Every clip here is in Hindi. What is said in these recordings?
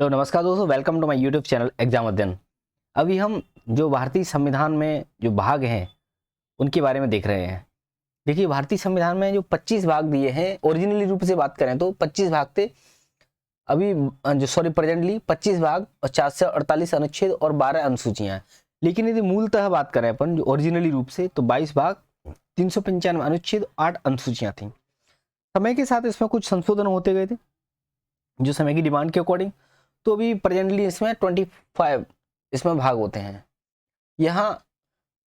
तो नमस्कार दोस्तों, welcome to my YouTube channel exam Adhyayan. अभी हम जो भारतीय संविधान में जो भाग हैं उनके बारे में देख रहे हैं। देखिए, भारतीय संविधान में जो 25 भाग दिए हैं, ओरिजिनली रूप से बात करें तो 25 भाग थे। अभी प्रेजेंटली 25 भाग और 448 अनुच्छेद और 12 अनुसूचियां हैं। लेकिन यदि मूलतः बात करें अपन जो ओरिजिनली रूप से, तो 22 भाग, 395 अनुच्छेद, 8 अनुसूचियां थी। समय के साथ इसमें कुछ संशोधन होते गए थे जो समय की डिमांड के अकॉर्डिंग। तो अभी प्रेजेंटली इसमें 25 इसमें भाग होते हैं। यहाँ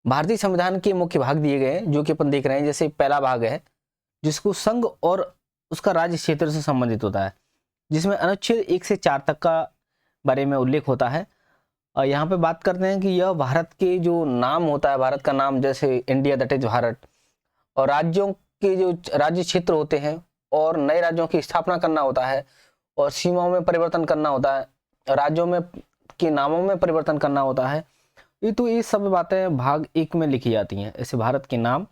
भारतीय संविधान के मुख्य भाग दिए गए हैं जो कि अपन देख रहे हैं। जैसे पहला भाग है जिसको संघ और उसका राज्य क्षेत्र से संबंधित होता है, जिसमें अनुच्छेद 1 से 4 तक का बारे में उल्लेख होता है। और यहाँ पे बात करते हैं कि यह भारत के जो नाम होता है, भारत का नाम, जैसे इंडिया दैट इज भारत, और राज्यों के जो राज्य क्षेत्र होते हैं और नए राज्यों की स्थापना करना होता है और सीमाओं में परिवर्तन करना होता है, राज्यों में के नामों में परिवर्तन करना होता है। ये सब बातें भाग 1 में लिखी जाती हैं। ऐसे भारत के नाम,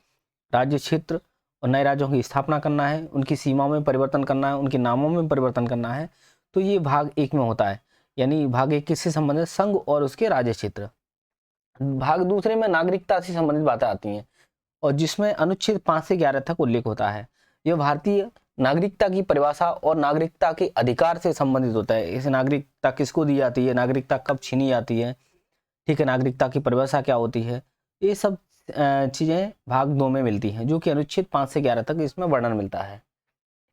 राज्य क्षेत्र और नए राज्यों की स्थापना करना है, उनकी सीमाओं में परिवर्तन करना है, उनके नामों में परिवर्तन करना है। तो ये भाग 1 में होता है। यानी भाग 1 किससे संबंधित? संघ और उसके राज्य क्षेत्र। भाग दूसरे में नागरिकता से संबंधित बातें आती हैं और जिसमें अनुच्छेद 5 से 11 तक उल्लेख होता है। यह भारतीय नागरिकता की परिभाषा और नागरिकता के अधिकार से संबंधित होता है। इसे नागरिकता किसको दी जाती है, नागरिकता कब छीनी जाती है, ठीक है, नागरिकता की परिभाषा क्या होती है, ये सब चीज़ें भाग 2 में मिलती हैं, जो कि अनुच्छेद 5 से 11 तक इसमें वर्णन मिलता है।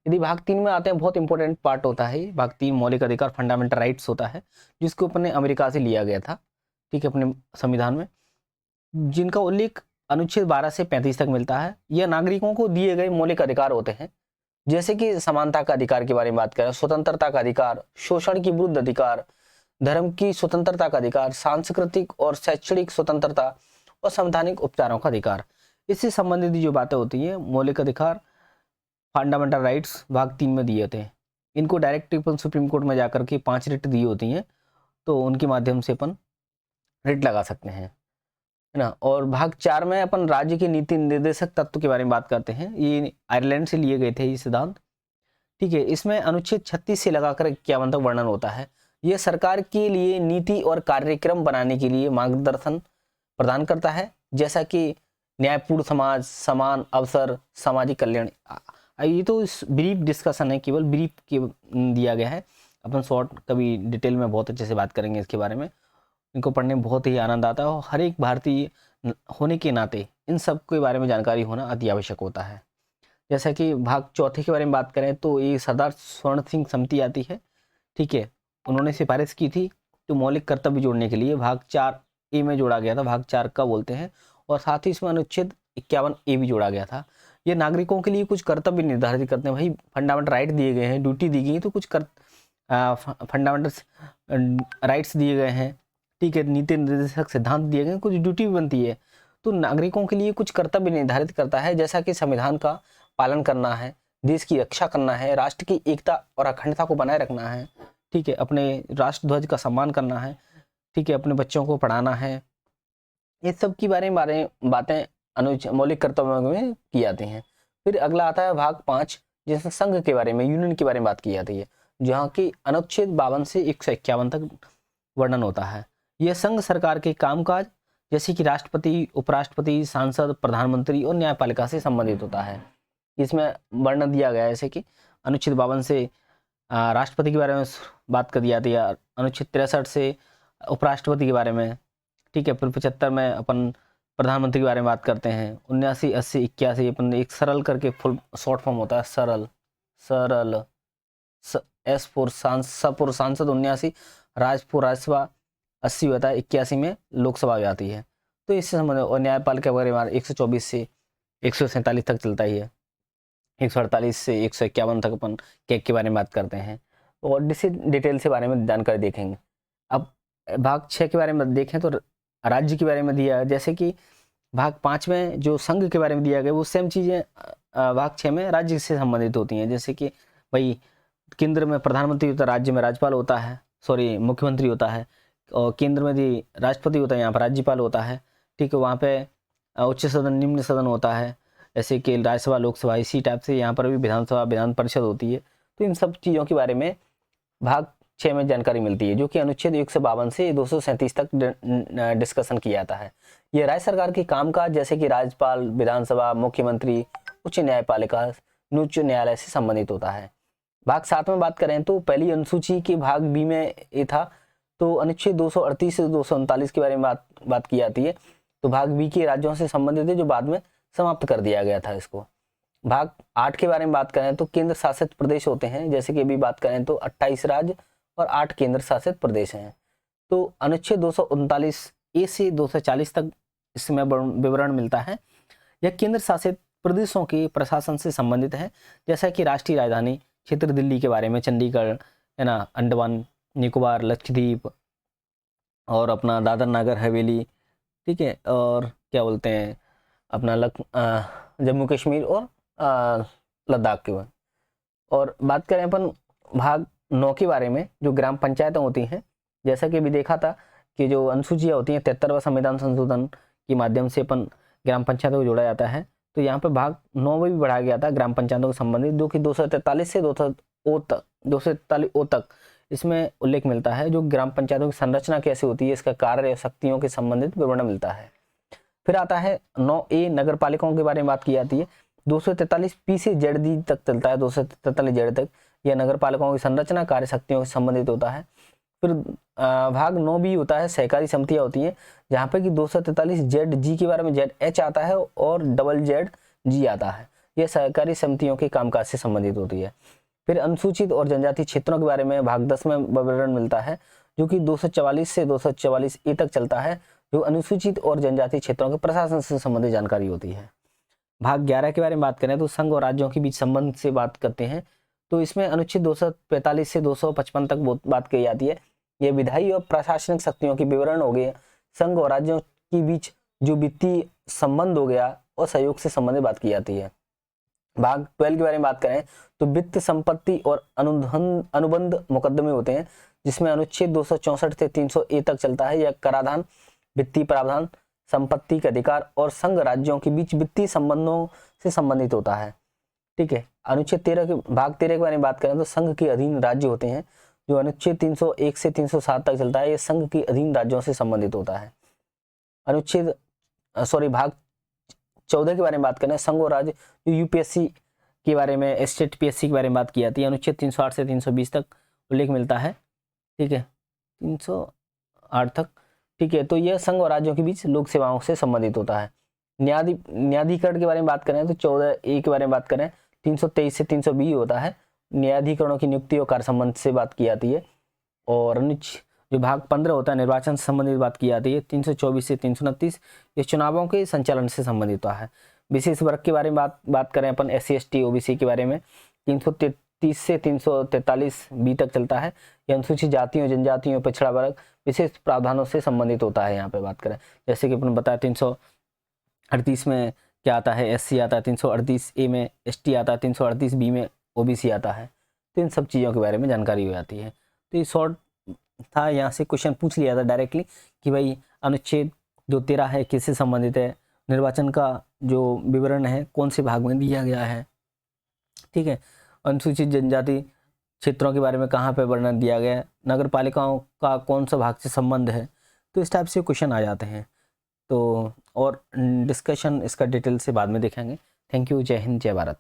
यदि भाग 3 में आते हैं, बहुत इंपॉर्टेंट पार्ट होता है भाग 3, मौलिक अधिकार, फंडामेंटल राइट्स होता है, जिसको अपने अमेरिका से लिया गया था, ठीक है, अपने संविधान में, जिनका उल्लेख अनुच्छेद 12 से 35 तक मिलता है। यह नागरिकों को दिए गए मौलिक अधिकार होते हैं, जैसे कि समानता का अधिकार के बारे में बात करें, स्वतंत्रता का अधिकार, शोषण की विरुद्ध अधिकार, धर्म की स्वतंत्रता का अधिकार, सांस्कृतिक और शैक्षणिक स्वतंत्रता और संवैधानिक उपचारों का अधिकार। इससे संबंधित जो बातें होती हैं, मौलिक अधिकार, फंडामेंटल राइट्स भाग 3 में दिए थे। इनको डायरेक्ट अपन सुप्रीम कोर्ट में जाकर के 5 रिट दी होती हैं, तो उनके माध्यम से अपन रिट लगा सकते हैं, है ना। और भाग 4 में अपन राज्य के नीति निर्देशक तत्व के बारे में बात करते हैं। ये आयरलैंड से लिए गए थे ये सिद्धांत, ठीक है। इसमें अनुच्छेद 36 से लगाकर 51 तक वर्णन होता है। यह सरकार के लिए नीति और कार्यक्रम बनाने के लिए मार्गदर्शन प्रदान करता है, जैसा कि न्यायपूर्ण समाज, समान अवसर, सामाजिक कल्याण। ये तो ब्रीफ डिस्कशन है, केवल ब्रीफ के दिया गया है। अपन शॉर्ट कभी डिटेल में बहुत अच्छे से बात करेंगे इसके बारे में। इनको पढ़ने में बहुत ही आनंद आता है और हर एक भारतीय होने के नाते इन सब के बारे में जानकारी होना अति आवश्यक होता है। जैसा कि भाग 4 के बारे में बात करें तो ये सरदार स्वर्ण सिंह समिति आती है, ठीक है। उन्होंने सिफारिश की थी तो मौलिक कर्तव्य जोड़ने के लिए भाग 4A में जोड़ा गया था, भाग 4 का बोलते हैं, और साथ ही इसमें अनुच्छेद 51A भी जोड़ा गया था। ये नागरिकों के लिए कुछ कर्तव्य निर्धारित करते हैं। भाई, फंडामेंटल राइट दिए गए हैं, ड्यूटी दी गई है, तो कुछ फंडामेंटल राइट्स दिए गए हैं, ठीक है, नीति निर्देशक सिद्धांत दिए गए, कुछ ड्यूटी भी बनती है। तो नागरिकों के लिए कुछ कर्तव्य निर्धारित करता है, जैसा कि संविधान का पालन करना है, देश की रक्षा करना है, राष्ट्र की एकता और अखंडता को बनाए रखना है, ठीक है, अपने राष्ट्र ध्वज का सम्मान करना है, ठीक है, अपने बच्चों को पढ़ाना है। ये सब की बारे में बातें मौलिक कर्तव्यों में की जाती हैं। फिर अगला आता है भाग 5, जिसमें संघ के बारे में, यूनियन के बारे में बात की जाती है, जहाँ की अनुच्छेद 52 से 151 तक वर्णन होता है। यह संघ सरकार के कामकाज, जैसे कि राष्ट्रपति, उपराष्ट्रपति, सांसद, प्रधानमंत्री और न्यायपालिका से संबंधित होता है। इसमें वर्णन दिया गया है, जैसे कि अनुच्छेद 52 से राष्ट्रपति के बारे में बात कर दी जाती है, अनुच्छेद 63 से उपराष्ट्रपति के बारे में, ठीक है। फिर 75 में अपन प्रधानमंत्री के बारे में बात करते हैं। 79, 80, 81 अपन एक सरल करके फुल शॉर्ट फॉर्म होता है, सरल, सरल, एस फॉर सांसद 79, राज फॉर राज्यसभा 80 होता है, 81 में लोकसभा आ जाती है। तो इससे संबंधित, और न्यायपालिका वगैरह 124 से 147 तक चलता ही है। 148 से 151 तक अपन केक के बारे में बात करते हैं और डिटेल से बारे में जानकारी देखेंगे। अब भाग 6 के बारे में देखें तो राज्य के बारे में दिया है, जैसे कि भाग 5 में जो संघ के बारे में दिया गया वो सेम चीज़ें भाग 6 में राज्य से संबंधित होती हैं। जैसे कि भाई, केंद्र में प्रधानमंत्री होता है, राज्य में राज्यपाल होता है, मुख्यमंत्री होता है, और केंद्र में भी राष्ट्रपति होता है, यहाँ पर राज्यपाल होता है, ठीक है। वहाँ पे उच्च सदन, निम्न सदन होता है, जैसे कि राज्यसभा, लोकसभा, इसी टाइप से यहाँ पर भी विधानसभा, विधान परिषद होती है। तो इन सब चीज़ों के बारे में भाग 6 में जानकारी मिलती है, जो कि अनुच्छेद 152 से 237 तक डिस्कशन किया जाता है। यह राज्य सरकार के कामकाज जैसे कि राज्यपाल, विधानसभा, मुख्यमंत्री, उच्च न्यायपालिका, उच्च न्यायालय से संबंधित होता है। भाग 7 में बात करें तो पहली अनुसूची के भाग बी में ये था, तो अनुच्छेद 238 से 239 के बारे में बात की जाती है। तो भाग बी के राज्यों से संबंधित है, जो बाद में समाप्त कर दिया गया था इसको। भाग 8 के बारे में बात करें तो केंद्र शासित प्रदेश होते हैं, जैसे कि अभी बात करें तो 28 राज्य और 8 केंद्र शासित प्रदेश हैं। तो अनुच्छेद 239 ए से 240 तक इसमें विवरण मिलता है। यह केंद्र शासित प्रदेशों के प्रशासन से संबंधित है, जैसा कि राष्ट्रीय राजधानी क्षेत्र दिल्ली के बारे में, चंडीगढ़ है ना, अंडमान निकोबार, लक्षद्वीप और अपना दादर नगर हवेली, ठीक है, और क्या बोलते हैं अपना जम्मू कश्मीर और लद्दाख के बारे। और बात करें अपन भाग 9 के बारे में, जो ग्राम पंचायतें होती हैं, जैसा कि अभी देखा था कि जो अनुसूचियाँ होती हैं 73वां संविधान संशोधन के माध्यम से अपन ग्राम पंचायतों को जोड़ा जाता है। तो यहाँ पे भाग 9 में भी बढ़ाया गया था ग्राम पंचायतों से संबंधित, जो कि 243 से 243 ओ तक इसमें उल्लेख मिलता है, जो ग्राम पंचायतों की संरचना कैसे होती है, इसका कार्य और शक्तियों के संबंधित विवरण मिलता है। फिर आता है 9A नगर पालिकाओं के बारे में बात की जाती है। 243 पी से जेड डी तक चलता है, 243 जेड तक यह नगर पालिकाओं की संरचना, कार्य शक्तियों से संबंधित होता है। फिर भाग 9B होता है सहकारी समितियां होती हैं, जहाँ पे कि 243 जेड जी के बारे में जेड एच आता है और डबल जेड जी आता है। यह सहकारी समितियों के कामकाज से संबंधित होती है। फिर अनुसूचित और जनजातीय क्षेत्रों के बारे में भाग 10 में विवरण मिलता है, जो कि 244 से 244 ए तक चलता है, जो अनुसूचित और जनजातीय क्षेत्रों के प्रशासन से संबंधित जानकारी होती है। भाग 11 के बारे में बात करें तो संघ और राज्यों के बीच संबंध से बात करते हैं। तो इसमें अनुच्छेद 245 से 255 तक बात की जाती है। यह विधायी और प्रशासनिक शक्तियों के विवरण हो गए, संघ और राज्यों के बीच जो वित्तीय संबंध हो गया और सहयोग से संबंधित बात की जाती है। भाग 12 के बारे में बात करें तो वित्त, संपत्ति और अनुबंध मुकदमे होते हैं, जिसमें अनुच्छेद 264 से 300 ए तक चलता है। यह कराधान, वित्तीय प्रावधान, संपत्ति के अधिकार और संघ राज्यों के बीच वित्तीय संबंधों से संबंधित होता है, ठीक है। अनुच्छेद 13 के भाग 13 के बारे में बात करें तो संघ के अधीन राज्य होते हैं, जो अनुच्छेद 301 से 307 तक चलता है। यह संघ के अधीन राज्यों से संबंधित होता है। भाग 14 के बारे में बात करें, संघ और राज्य, जो यूपीएससी के बारे में, स्टेट पीएससी के बारे में बात की जाती है। अनुच्छेद 308 से 320 तक उल्लेख मिलता है, ठीक है, 308 तक, ठीक है। तो यह संघ और राज्यों के बीच लोक सेवाओं से संबंधित होता है। न्यायाधिकरण के बारे में बात करें तो 14A के बारे में बात करें, 323 से 320 होता है। न्यायाधिकरणों की नियुक्ति और कार्य संबंध से बात की जाती है। और जो भाग 15 होता है निर्वाचन से संबंधित बात की जाती है। 324 से 329 ये चुनावों के संचालन से संबंधित होता है। विशेष वर्ग के बारे में बात करें अपन, SC ST OBC के बारे में, 333 से 343 बी तक चलता है। यह अनुसूचित जातियों, जनजातियों, पिछड़ा वर्ग विशेष प्रावधानों से संबंधित होता है। यहाँ पे बात करें जैसे कि अपन बताया 338 में क्या आता है, SC आता है, 338A में ST आता है, 338B में OBC आता है। तो इन सब चीज़ों के बारे में जानकारी हो जाती है। तो ये शॉर्ट था, यहाँ से क्वेश्चन पूछ लिया था डायरेक्टली कि भाई अनुच्छेद जो 13 है किससे संबंधित है, निर्वाचन का जो विवरण है कौन से भाग में दिया गया है, ठीक है, अनुसूचित जनजाति क्षेत्रों के बारे में कहाँ पे वर्णन दिया गया है, नगर पालिकाओं का कौन सा भाग से संबंध है। तो इस टाइप से क्वेश्चन आ जाते हैं। तो और डिस्कशन इसका डिटेल से बाद में देखेंगे। Thank you. जय हिंद, जय भारत।